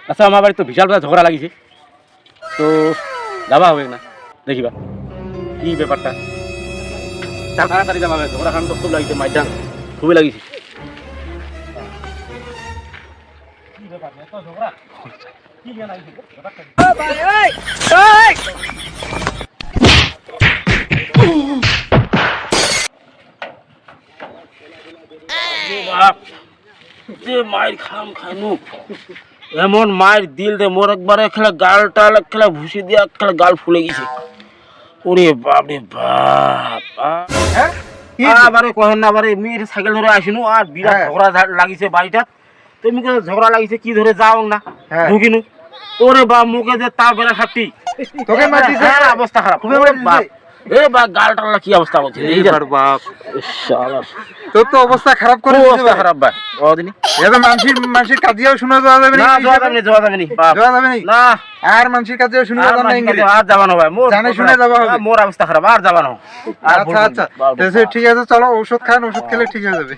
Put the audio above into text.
আচ্ছা আমার বাড়ি তো বিশাল বড় ঝগড়া লাগিছে, তো যাবা হবে না দেখিবা কি ব্যাপারটা। তাড়াতাড়ি যাবা, ঝগড়া খান তো খুব লাগিছে, মাইডান খুবই লাগিছে। কি ব্যাপার এত ঝগড়া কি নিয়ে লাগিছে ব্যাপারটা? মায়ের খাম খাইনু এমন মায়ের দিল রে মোর একবারে খেলা গাল টাল খেলা ভুসি দিয়া খেলা গাল ফুলে গেছে। ওরে বাপ রে বাপ, আবারে কহেন না, আবারে মেয়ের সাইকেল ধরে আসিনু আর বিরাট ঝগড়া লাগিছে বাড়িটা। তুমি কে ঝগড়া লাগিছে কি ধরে যাও না ঢুকিনু, ওরে বাপ মুখে যে তা বেড়া খাটি তোকে মারতিছে, অবস্থা খারাপ। বাপ এ বা গাল টাল কি অবস্থা হচ্ছে এই বাপ, শালা তোর তো অবস্থা খারাপ করে অবস্থা খারাপ ভাই। ওদিনই এটা মানসির কাজিয়াও শোনা যাওয়া যাবে না, যাওয়া যাবে না, যাওয়া যাবে না বাপ, যাওয়া যাবে না আর মানসির কাজিয়াও শুনে যাওয়া না ইংরেজি আর যাবানো ভাই, মোর জানে শুনে যাওয়া হবে। মোর অবস্থা খারাপ, আর যাবানো। আচ্ছা আচ্ছা ঠিক আছে, চলো ওষুধ খান, ওষুধ খেলে ঠিক হয়ে যাবে।